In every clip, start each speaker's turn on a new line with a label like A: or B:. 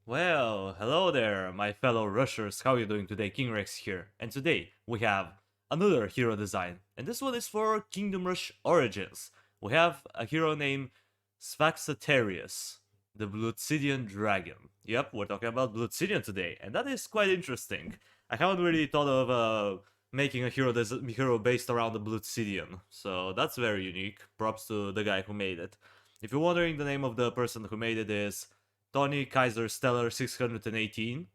A: Well, hello there, my fellow rushers. How are you doing today? King Rex here. And today we have another hero design. And this one is for Kingdom Rush Origins. We have a hero named Svaxatherius, the Bloodsidian dragon. Yep, we're talking about Bloodsidian today, and that is quite interesting. I haven't really thought of making a hero based around the Bloodsidian, so that's very unique. Props to the guy who made it. If you're wondering, the name of the person who made it is ToniKaiserStellar618.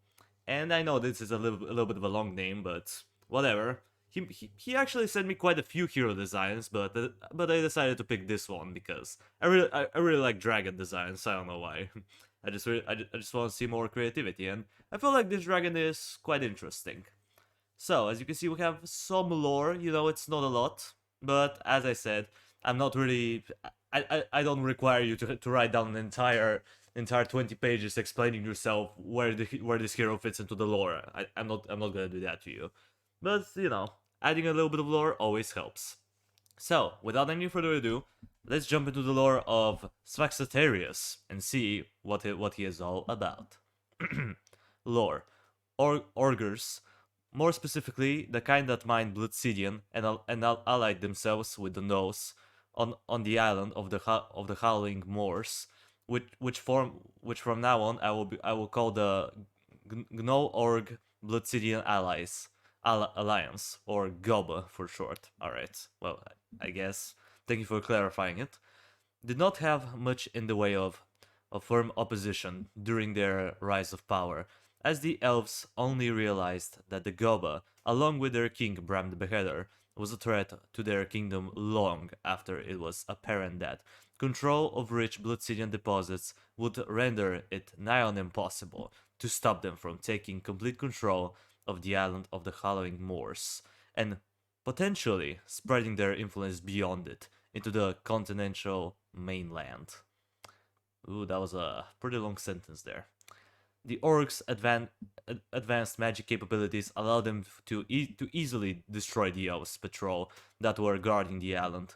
A: And I know this is a little bit of a long name, but whatever. He actually sent me quite a few hero designs, but I decided to pick this one because I really like dragon designs. I don't know why. I just want to see more creativity, and I feel like this dragon is quite interesting. So as you can see, we have some lore. It's not a lot, but as I said, I'm not really. I don't require you to write down an entire 20 pages explaining yourself where this hero fits into the lore. I'm not gonna do that to you. But adding a little bit of lore always helps. So, without any further ado, let's jump into the lore of Svaxatherius and see what he is all about. Lore. Orgers, more specifically, the kind that mine Bloodsidian and allied themselves with the Nose on the island of the Howling Moors, which from now on I will call the Gno Org Bloodsidian Alliance, or GOBA for short. Alright, well, I guess. Thank you for clarifying it. Did not have much in the way of a firm opposition during their rise of power, as the elves only realized that the Goba, along with their king Bram the Beheader, was a threat to their kingdom long after it was apparent that control of rich Bloodsidian deposits would render it nigh on impossible to stop them from taking complete control of the island of the Hallowing Moors, and potentially spreading their influence beyond it into the continental mainland. Ooh, that was a pretty long sentence there. The orcs' advanced magic capabilities allowed them to easily destroy the elves' patrol that were guarding the island.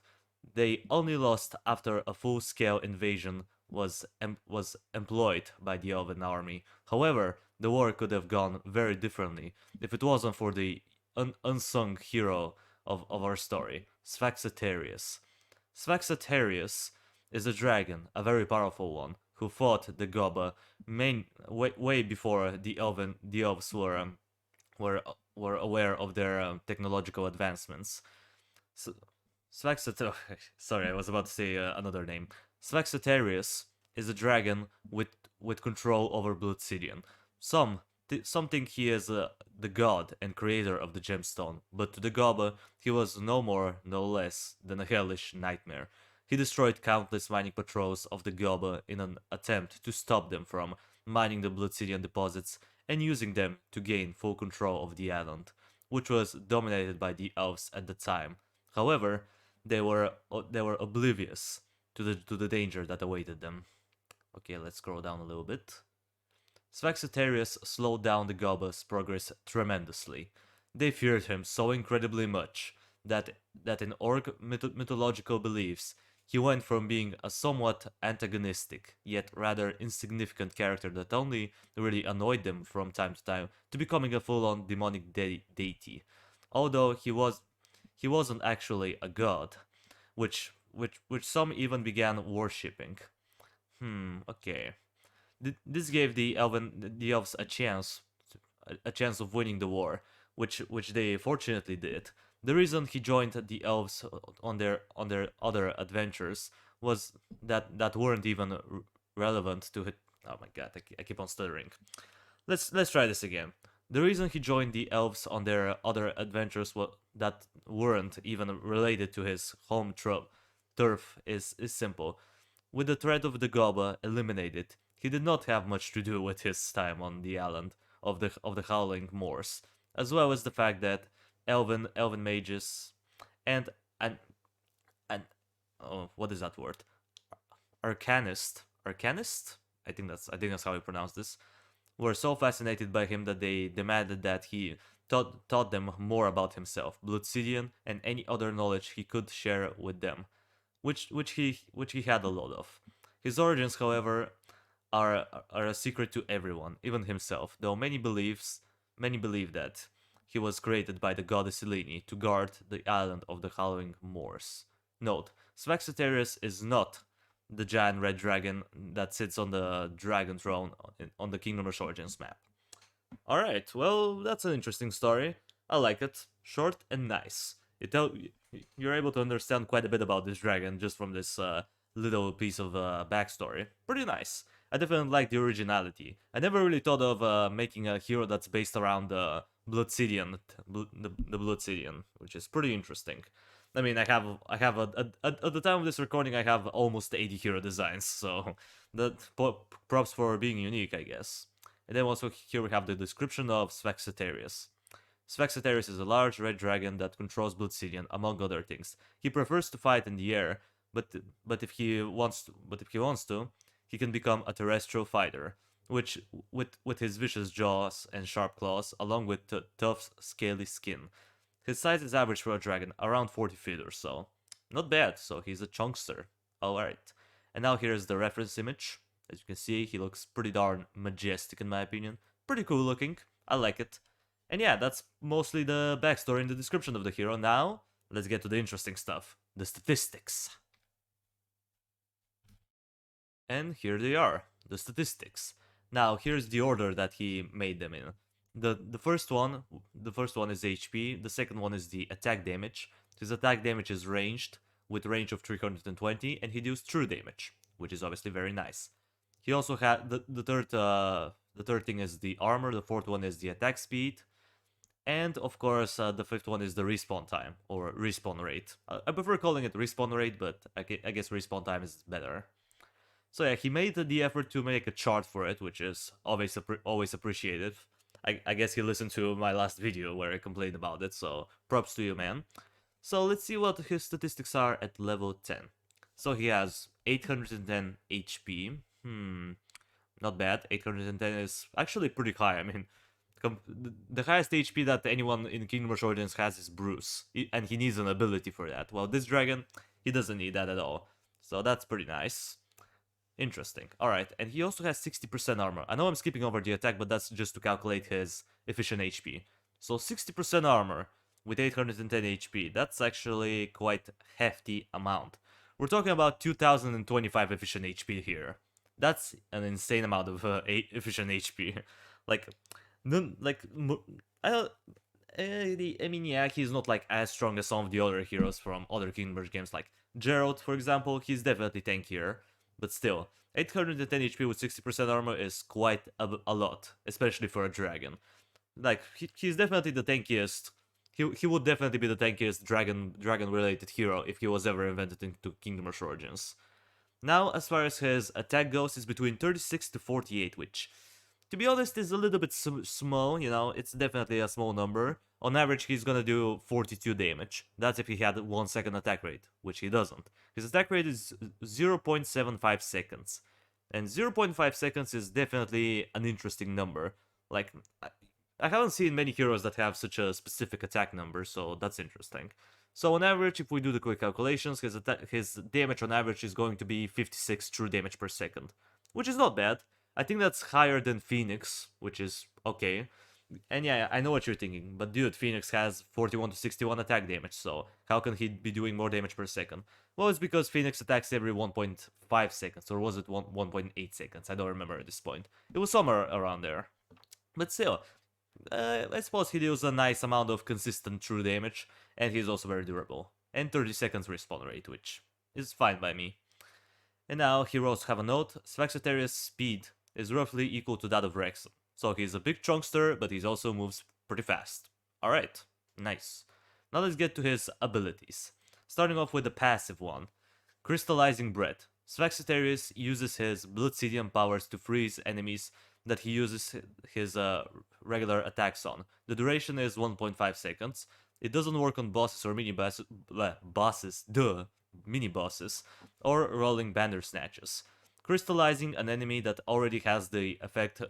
A: They only lost after a full-scale invasion was employed by the elven army. However, the war could have gone very differently if it wasn't for the unsung hero of our story, Svaxatherius. Svaxatherius is a dragon, a very powerful one, who fought the Goba way before the elves were were aware of their technological advancements. So, sorry, I was about to say another name. Svaxatherius is a dragon with control over Bloodsidian. Some think he is the god and creator of the gemstone, but to the Goba, he was no more, no less than a hellish nightmare. He destroyed countless mining patrols of the Goba in an attempt to stop them from mining the Bloodsidian deposits and using them to gain full control of the island, which was dominated by the elves at the time. However, they were oblivious to the danger that awaited them. Okay, let's scroll down a little bit. Svaxatherius slowed down the Goba's progress tremendously. They feared him so incredibly much that in Orc mythological beliefs, he went from being a somewhat antagonistic, yet rather insignificant character that only really annoyed them from time to time, to becoming a full-on demonic deity. Although he wasn't actually a god, which some even began worshipping. Okay. This gave the elves a chance of winning the war, which they fortunately did. The reason he joined the elves on their other adventures was that weren't even relevant to it. Oh my god, I keep on stuttering. Let's try this again. The reason he joined the elves on their other adventures that weren't even related to his home turf is simple. With the threat of the Goba eliminated, he did not have much to do with his time on the island of the Howling Moors, as well as the fact that elven mages and and and oh, what is that word? Arcanist. I think that's how you pronounce this. Were so fascinated by him that they demanded that he taught them more about himself, Bloodsidian, and any other knowledge he could share with them, which he had a lot of. His origins, however, are a secret to everyone, even himself, though many believe that he was created by the goddess Selene to guard the island of the Howling Moors. Note, Svaxatherius is not the giant red dragon that sits on the dragon throne on the Kingdom of Origins map. Alright, well, that's an interesting story. I like it. Short and nice. You're able to understand quite a bit about this dragon just from this little piece of backstory. Pretty nice. I definitely like the originality. I never really thought of making a hero that's based around the the Bloodsidian, which is pretty interesting. I mean, at the time of this recording, I have almost 80 hero designs, so that props for being unique, I guess. And then also here we have the description of Svaxatherius. Svaxatherius is a large red dragon that controls Bloodsidian, among other things. He prefers to fight in the air, but if he wants to, he can become a terrestrial fighter, which with his vicious jaws and sharp claws, along with tough, scaly skin. His size is average for a dragon, around 40 feet or so. Not bad, so he's a chunkster. Alright. And now here's the reference image. As you can see, he looks pretty darn majestic in my opinion. Pretty cool looking. I like it. And yeah, that's mostly the backstory and the description of the hero. Now, let's get to the interesting stuff. The statistics. And here they are, the statistics. Now, here's the order that he made them in. The first one is HP, the second one is the attack damage. His attack damage is ranged, with range of 320, and he deals true damage, which is obviously very nice. He also had the third thing is the armor, the fourth one is the attack speed, and of course the fifth one is the respawn time, or respawn rate. I prefer calling it respawn rate, but I guess respawn time is better. So yeah, he made the effort to make a chart for it, which is always appreciated. I guess he listened to my last video where I complained about it, so props to you, man. So let's see what his statistics are at level 10. So he has 810 HP. Not bad. 810 is actually pretty high. I mean, the highest HP that anyone in Kingdom of Origins has is Bruce, and he needs an ability for that. Well, this dragon, he doesn't need that at all. So that's pretty nice. Interesting. Alright, and he also has 60% armor. I know I'm skipping over the attack, but that's just to calculate his efficient HP. So 60% armor with 810 HP. That's actually quite hefty amount. We're talking about 2025 efficient HP here. That's an insane amount of efficient HP. like, I mean, yeah, he's not like as strong as some of the other heroes from other Kingdom Hearts games. Like Gerald, for example, he's definitely tankier. But still, 810 HP with 60% armor is quite a lot, especially for a dragon. Like, he's definitely the tankiest. He would definitely be the tankiest dragon-related hero if he was ever invented into Kingdom Hearts Origins. Now, as far as his attack goes, it's between 36 to 48, which, to be honest, is a little bit small, you know, it's definitely a small number. On average, he's gonna do 42 damage. That's if he had 1 second attack rate, which he doesn't. His attack rate is 0.75 seconds. And 0.5 seconds is definitely an interesting number. Like, I haven't seen many heroes that have such a specific attack number, so that's interesting. So on average, if we do the quick calculations, his damage on average is going to be 56 true damage per second. Which is not bad. I think that's higher than Phoenix, which is okay. And yeah, I know what you're thinking, but dude, Phoenix has 41 to 61 attack damage, so how can he be doing more damage per second? Well, it's because Phoenix attacks every 1.5 seconds, or was it 1.8 seconds? I don't remember at this point. It was somewhere around there. But still, I suppose he deals a nice amount of consistent true damage, and he's also very durable. And 30 seconds respawn rate, which is fine by me. And now, heroes have a note. Svaxatherius' speed is roughly equal to that of Rex. So he's a big chunkster, but he also moves pretty fast. Alright, nice. Now let's get to his abilities. Starting off with the passive one. Crystallizing Breath. Svaxatherius uses his Bloodsidian powers to freeze enemies that he uses his regular attacks on. The duration is 1.5 seconds. It doesn't work on bosses or mini-bosses, mini-bosses, or rolling banner snatches. Crystallizing an enemy that already has the effect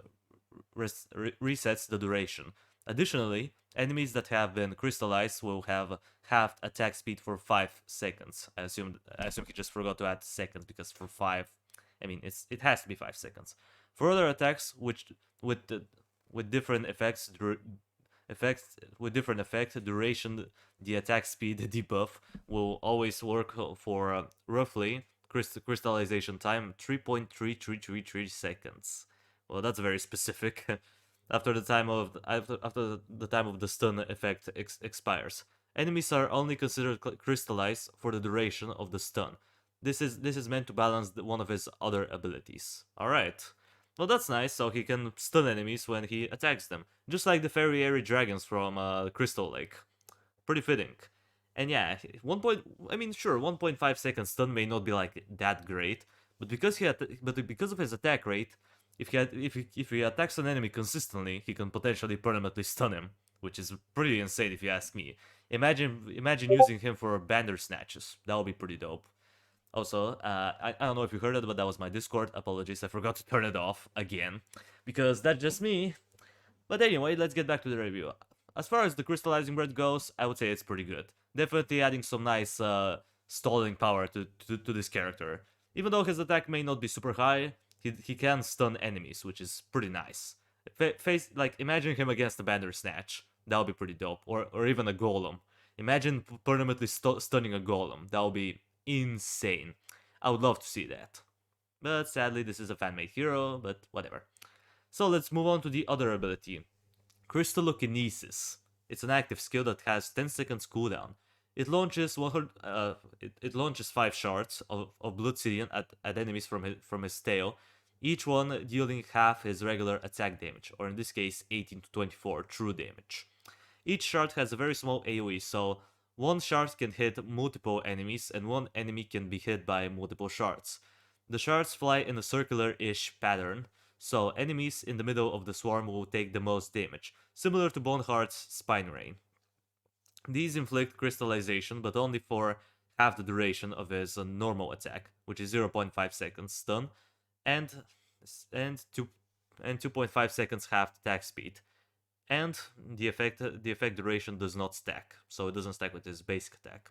A: resets the duration. Additionally, enemies that have been crystallized will have halved attack speed for 5 seconds. I assume he just forgot to add seconds because for 5 I mean, it has to be 5 seconds. For other attacks, which with the, with different effects with different effect duration, the attack speed debuff will always work for roughly crystallization time 3.3333 seconds. Well, that's very specific. After the time of the stun effect expires, enemies are only considered crystallized for the duration of the stun. This is meant to balance one of his other abilities. All right. Well, that's nice, so he can stun enemies when he attacks them, just like the fairy airy dragons from Crystal Lake. Pretty fitting. And yeah, 1.5 seconds stun may not be like that great, but because of his attack rate, if he attacks an enemy consistently, he can potentially permanently stun him, which is pretty insane if you ask me. Imagine using him for Bandersnatches. That would be pretty dope. Also, I don't know if you heard it, but that was my Discord. Apologies, I forgot to turn it off again, because that's just me. But anyway, let's get back to the review. As far as the crystallizing bread goes, I would say it's pretty good. Definitely adding some nice stalling power to this character. Even though his attack may not be super high, he can stun enemies, which is pretty nice. Imagine him against a Bandersnatch. That would be pretty dope. Or even a Golem. Imagine permanently stunning a Golem. That would be insane. I would love to see that. But sadly, this is a fan-made hero, but whatever. So let's move on to the other ability. Crystallokinesis. It's an active skill that has 10 seconds cooldown. It launches 5 shards of Bloodsidian at enemies from his tail, each one dealing half his regular attack damage, or in this case 18 to 24 true damage. Each shard has a very small AoE, so one shard can hit multiple enemies, and one enemy can be hit by multiple shards. The shards fly in a circular-ish pattern, so enemies in the middle of the swarm will take the most damage, similar to Boneheart's Spine Rain. These inflict crystallization, but only for half the duration of his normal attack, which is 0.5 seconds stun, and 2.5 seconds half attack speed. And the effect duration does not stack, so it doesn't stack with his basic attack.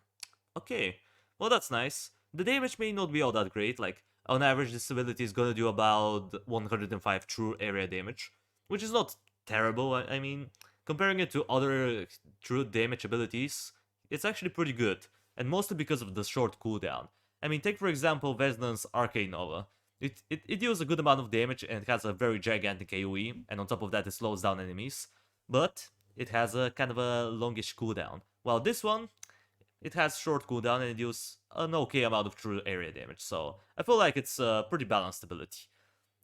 A: Okay, well that's nice. The damage may not be all that great, like on average this ability is gonna do about 105 true area damage, which is not terrible. I mean, comparing it to other true damage abilities, it's actually pretty good, and mostly because of the short cooldown. I mean, take for example Vesnan's Arcane Nova. It deals a good amount of damage and it has a very gigantic AoE, and on top of that it slows down enemies, but it has a kind of a longish cooldown. While this one, it has short cooldown and it deals an okay amount of true area damage, so I feel like it's a pretty balanced ability.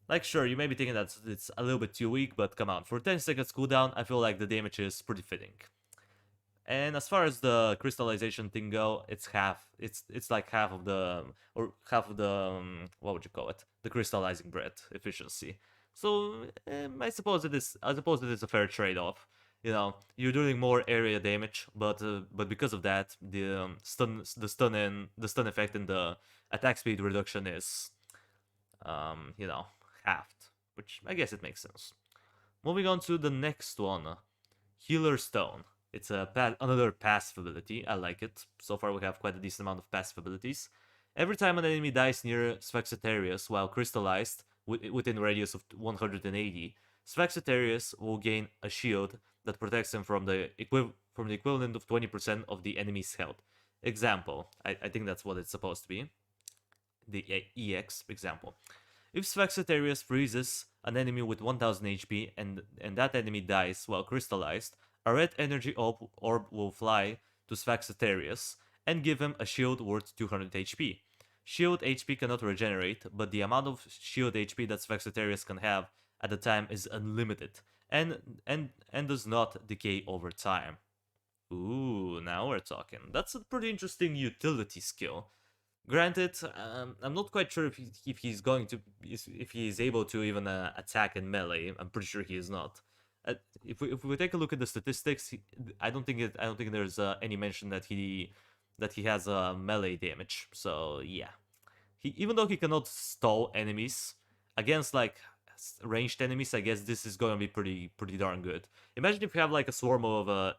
A: Like, sure, you may be thinking that it's a little bit too weak, but come on, for 10 seconds cooldown, I feel like the damage is pretty fitting. And as far as the crystallization thing go, it's like half of the what would you call it? The crystallizing bread efficiency. So I suppose it is a fair trade-off. You know, you're doing more area damage, but because of that, the stun effect and the attack speed reduction is halved, which I guess it makes sense. Moving on to the next one, Healer Stone. It's another passive ability. I like it. So far we have quite a decent amount of passive abilities. Every time an enemy dies near Svaxatherius while crystallized within a radius of 180, Svaxatherius will gain a shield that protects him from the equivalent of 20% of the enemy's health. Example, I think that's what it's supposed to be. The EX example. If Svaxatherius freezes an enemy with 1000 HP and that enemy dies while crystallized, a red energy orb will fly to Svaxatherius and give him a shield worth 200 HP. Shield HP cannot regenerate, but the amount of shield HP that Svaxatherius can have at the time is unlimited, and does not decay over time. Ooh, now we're talking. That's a pretty interesting utility skill. Granted, I'm not quite sure if he's able to even attack in melee. I'm pretty sure he is not. If we take a look at the statistics, I don't think there's any mention that he has melee damage. So yeah, even though he cannot stall enemies against like ranged enemies, I guess this is going to be pretty darn good. Imagine if you have like a swarm of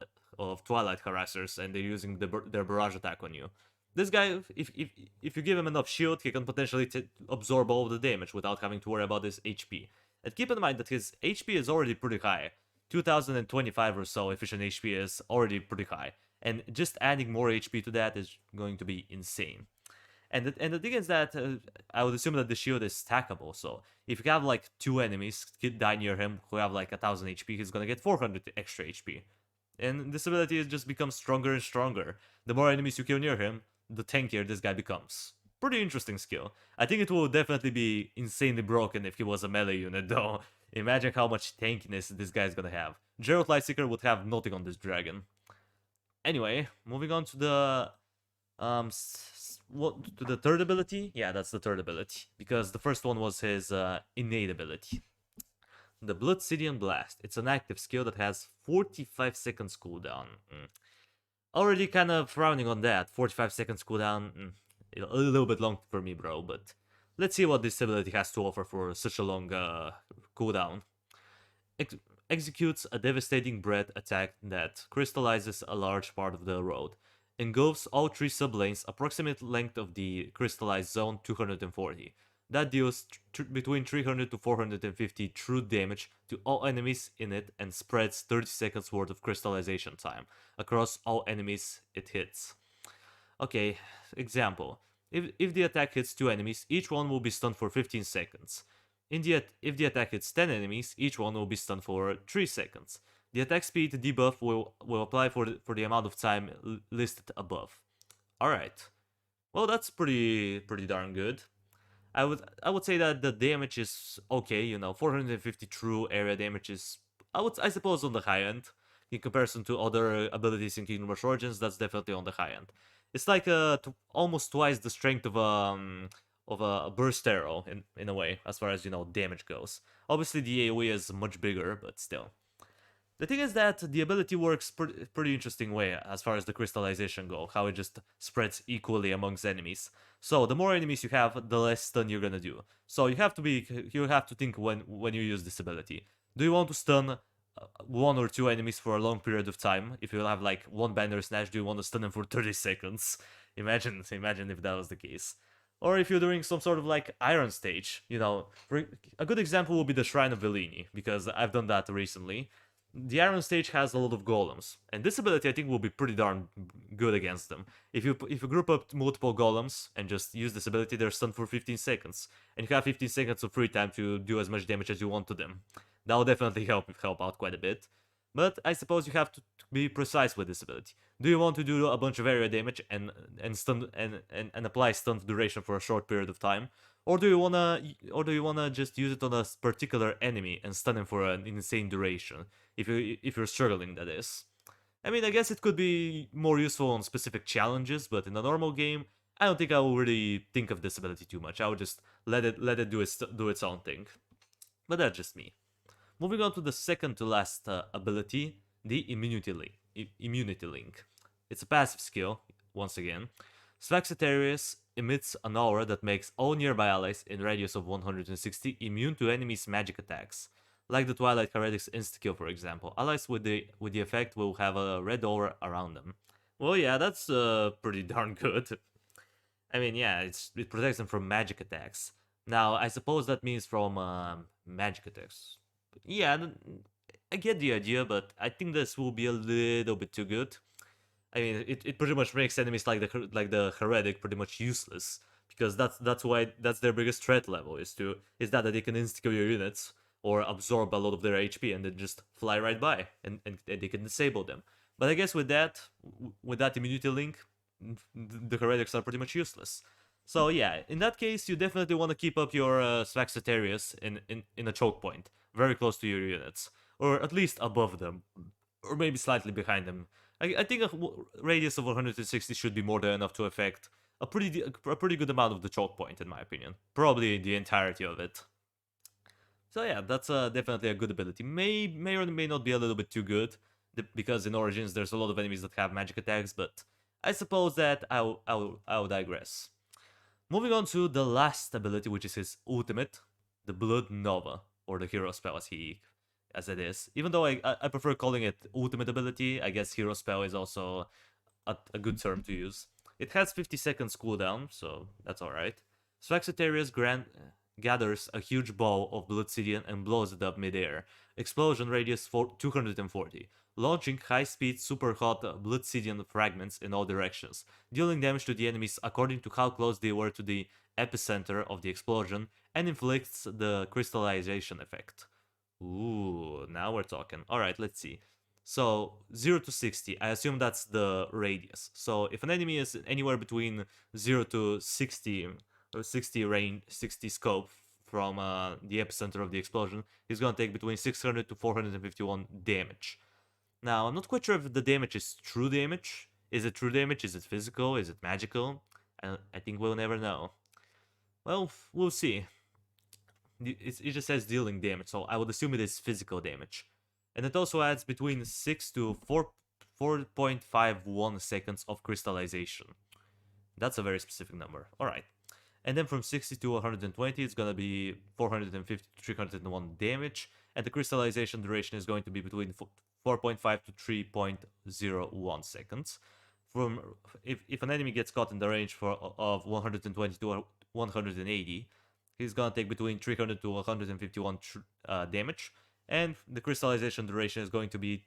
A: Twilight harassers and they're using their barrage attack on you. This guy, if you give him enough shield, he can potentially absorb all of the damage without having to worry about his HP. And keep in mind that his HP is already pretty high. 2025 or so efficient HP is already pretty high. And just adding more HP to that is going to be insane. And the thing is that I would assume that the shield is stackable. So if you have like 2 enemies die near him who have like 1000 HP, he's gonna get 400 extra HP. And this ability just becomes stronger and stronger. The more enemies you kill near him, the tankier this guy becomes. Pretty interesting skill. I think it will definitely be insanely broken if he was a melee unit though. Imagine how much tankiness this guy's gonna have. Gerald Lightseeker would have nothing on this dragon. Anyway, moving on to the to the third ability. Yeah, that's the third ability because the first one was his innate ability. The Bloodsidian Blast. It's an active skill that has 45 seconds cooldown. Already kind of frowning on that. 45 seconds cooldown. A little bit long for me, bro, but let's see what this ability has to offer for such a long cooldown. Executes a devastating breath attack that crystallizes a large part of the road. Engulfs all 3 sublanes, approximate length of the crystallized zone 240. That deals between 300 to 450 true damage to all enemies in it and spreads 30 seconds worth of crystallization time across all enemies it hits. Okay, example. If the attack hits 2 enemies, each one will be stunned for 15 seconds. If the attack hits 10 enemies, each one will be stunned for 3 seconds. The attack speed debuff will apply for the amount of time listed above. Alright. Well, that's pretty darn good. I would say that the damage is okay, you know, 450 true area damage is, I suppose, on the high end. In comparison to other abilities in Kingdom Rush Origins, that's definitely on the high end. It's like almost twice the strength of a burst arrow in a way, as far as, you know, damage goes. Obviously the AoE is much bigger, but still. The thing is that the ability works pretty interesting way as far as the crystallization go, how it just spreads equally amongst enemies. So the more enemies you have, the less stun you're gonna do. So you have to think when you use this ability. Do you want to stun 1 or 2 enemies for a long period of time? If you have like 1 banner snatch, do you want to stun them for 30 seconds? Imagine if that was the case. Or if you're doing some sort of like iron stage, you know, a good example would be the Shrine of Velini, because I've done that recently. The Iron stage has a lot of golems, and this ability I think will be pretty darn good against them. If you group up multiple golems and just use this ability, they're stunned for 15 seconds, and you have 15 seconds of free time to do as much damage as you want to them. That will definitely help out quite a bit. But I suppose you have to be precise with this ability. Do you want to do a bunch of area damage and stun and apply stun duration for a short period of time? Or do you wanna just use it on a particular enemy and stun him for an insane duration? If you're struggling, that is. I mean, I guess it could be more useful on specific challenges, but in a normal game, I don't think I will really think of this ability too much. I would just let it do its own thing. But that's just me. Moving on to the second to last ability, the Immunity Link. It's a passive skill, once again. Svaxatherius emits an aura that makes all nearby allies in radius of 160 immune to enemies' magic attacks. Like the Twilight Heretic's insta-kill, for example. Allies with the effect will have a red aura around them. Well, yeah, that's pretty darn good. I mean, yeah, it protects them from magic attacks. Now, I suppose that means from magic attacks. Yeah, I get the idea, but I think this will be a little bit too good. I mean, it pretty much makes enemies like the Heretic pretty much useless, because that's their biggest threat level is that they can insta-kill your units or absorb a lot of their HP and then just fly right by and they can disable them. But I guess with that immunity link, the Heretics are pretty much useless. So yeah, in that case, you definitely want to keep up your Svaxatherius in a choke point, very close to your units, or at least above them, or maybe slightly behind them. I think a radius of 160 should be more than enough to affect a pretty good amount of the choke point, in my opinion. Probably the entirety of it. So yeah, that's definitely a good ability. May or may not be a little bit too good, because in Origins there's a lot of enemies that have magic attacks, but I suppose that I'll digress. Moving on to the last ability, which is his ultimate, the Blood Nova, or the hero spell as it is. Even though I prefer calling it ultimate ability, I guess hero spell is also a good term to use. It has 50 seconds cooldown, so that's alright. Svaxatherius gathers a huge ball of Bloodsidian and blows it up midair. Explosion radius for 240, launching high-speed super hot Bloodsidian fragments in all directions, dealing damage to the enemies according to how close they were to the epicenter of the explosion, and inflicts the crystallization effect. Ooh, now we're talking. Alright, let's see. So 0 to 60, I assume that's the radius. So if an enemy is anywhere between 0 to 60 or 60 range, 60 scope from the epicenter of the explosion, he's gonna take between 600 to 451 damage. Now, I'm not quite sure if the damage is true damage. Is it true damage? Is it physical? Is it magical? I think we'll never know. Well, we'll see. It just says dealing damage, so I would assume it is physical damage. And it also adds between 6 to 4.51 seconds of crystallization. That's a very specific number. Alright. And then from 60 to 120, it's gonna be 450 to 301 damage. And the crystallization duration is going to be between 4.5 to 3.01 seconds. If an enemy gets caught in the range of 120 to 180, he's gonna take between 300 to 151 damage, and the crystallization duration is going to be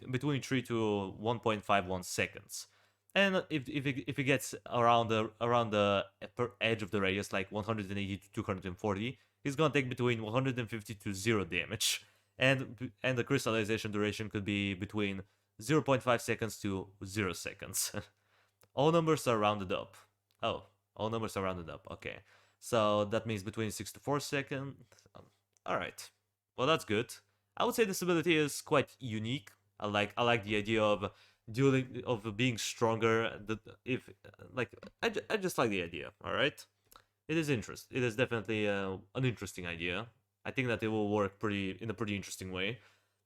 A: between 3 to 1.51 seconds. And if it gets around the edge of the radius, like 180 to 240, he's gonna take between 150 to 0 damage, and the crystallization duration could be between 0.5 seconds to 0 seconds. All numbers are rounded up. Oh, all numbers are rounded up. Okay. So that means between 6 to 4 seconds. Alright. Well, that's good. I would say this ability is quite unique. I like the idea of being stronger. I just like the idea. Alright. It is It is definitely an interesting idea. I think that it will work in a pretty interesting way,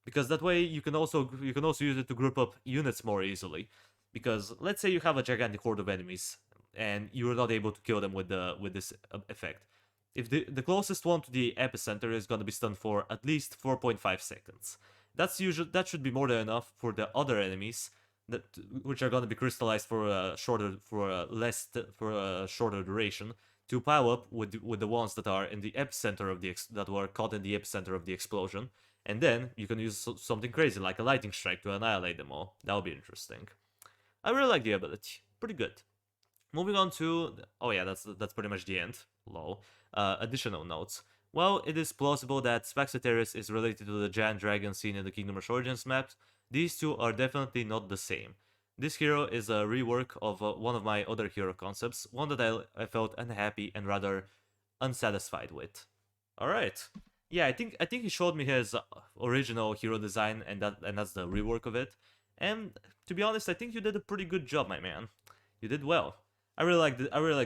A: because that way you can also use it to group up units more easily. Because let's say you have a gigantic horde of enemies and you're not able to kill them with this effect. If the closest one to the epicenter is going to be stunned for at least 4.5 seconds. That should be more than enough for the other enemies which are going to be crystallized for a shorter duration to pile up with the ones that are in the epicenter that were caught in the epicenter of the explosion, and then you can use something crazy like a lightning strike to annihilate them all. That would be interesting. I really like the ability. Pretty good. Moving on to... Oh yeah, that's pretty much the end. Lol. Additional notes. While it is plausible that Svaxatherius is related to the giant dragon seen in the Kingdom Rush Origins map, these two are definitely not the same. This hero is a rework of one of my other hero concepts, one that I felt unhappy and rather unsatisfied with. Alright. Yeah, I think he showed me his original hero design, and that's the rework of it. And to be honest, I think you did a pretty good job, my man. You did well. I really like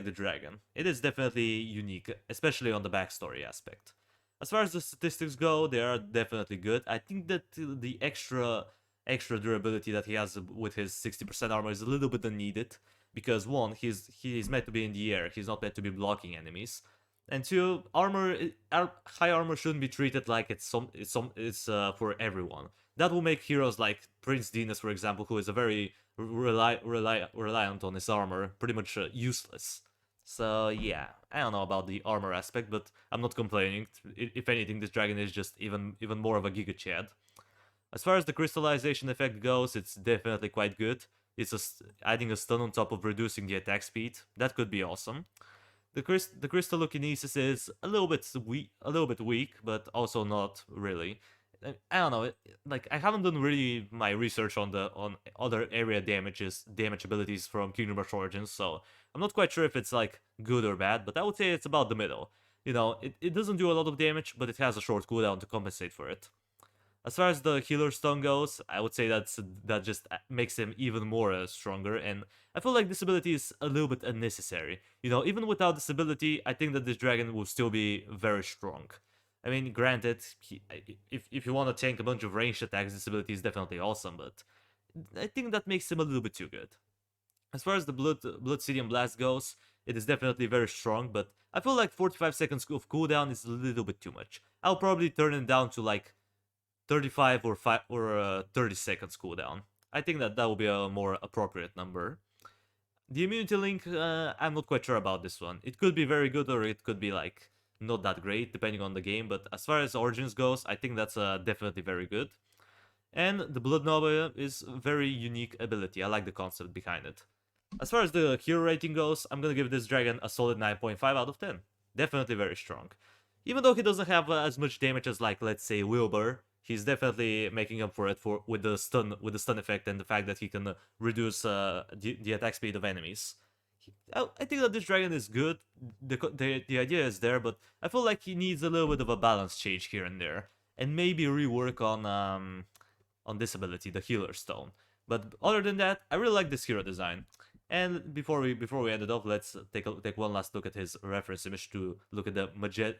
A: the dragon. It is definitely unique, especially on the backstory aspect. As far as the statistics go, they are definitely good. I think that the extra durability that he has with his 60% armor is a little bit unneeded, because one, he's meant to be in the air. He's not meant to be blocking enemies. And two, high armor shouldn't be treated like it's for everyone. That will make heroes like Prince Dinas, for example, who is a very reliant on his armor, pretty much useless. So yeah, I don't know about the armor aspect, but I'm not complaining. If anything, this dragon is just even more of a Giga Chad. As far as the crystallization effect goes, it's definitely quite good. It's adding a stun on top of reducing the attack speed. That could be awesome. The crystallokinesis is a little bit weak, but also not really. I don't know. I haven't done really my research on other area damage abilities from Kingdom Rush Origins, so I'm not quite sure if it's like good or bad. But I would say it's about the middle. You know, it doesn't do a lot of damage, but it has a short cooldown to compensate for it. As far as the healer stun goes, I would say that just makes him even more stronger, and I feel like this ability is a little bit unnecessary. You know, even without this ability, I think that this dragon will still be very strong. I mean, granted, if you want to tank a bunch of ranged attacks, this ability is definitely awesome, but I think that makes him a little bit too good. As far as the Bloodsidian Blast goes, it is definitely very strong, but I feel like 45 seconds of cooldown is a little bit too much. I'll probably turn it down to like 35 or 30 seconds cooldown. I think that will be a more appropriate number. The immunity link, I'm not quite sure about this one. It could be very good or it could be like not that great depending on the game, but as far as Origins goes, I think that's definitely very good. And the Blood Nova is a very unique ability. I like the concept behind it. As far as the hero rating goes, I'm gonna give this dragon a solid 9.5 out of 10. Definitely very strong. Even though he doesn't have as much damage as, like, let's say Wilbur, he's definitely making up for it with the stun effect and the fact that he can reduce the attack speed of enemies. I think that this dragon is good. The idea is there, but I feel like he needs a little bit of a balance change here and there, and maybe rework on this ability, the Healer Stone. But other than that, I really like this hero design. And before we end it off, let's take one last look at his reference image to look at the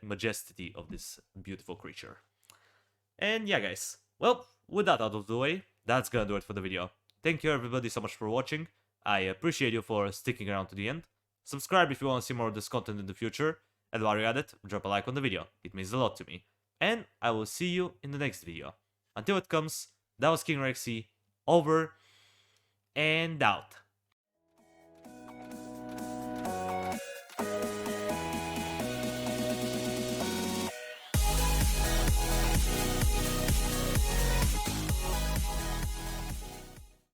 A: majesty of this beautiful creature. And yeah, guys. Well, with that out of the way, that's gonna do it for the video. Thank you everybody so much for watching. I appreciate you for sticking around to the end. Subscribe if you want to see more of this content in the future. And while you're at it, drop a like on the video. It means a lot to me. And I will see you in the next video. Until it comes, that was King Rexy, over and out.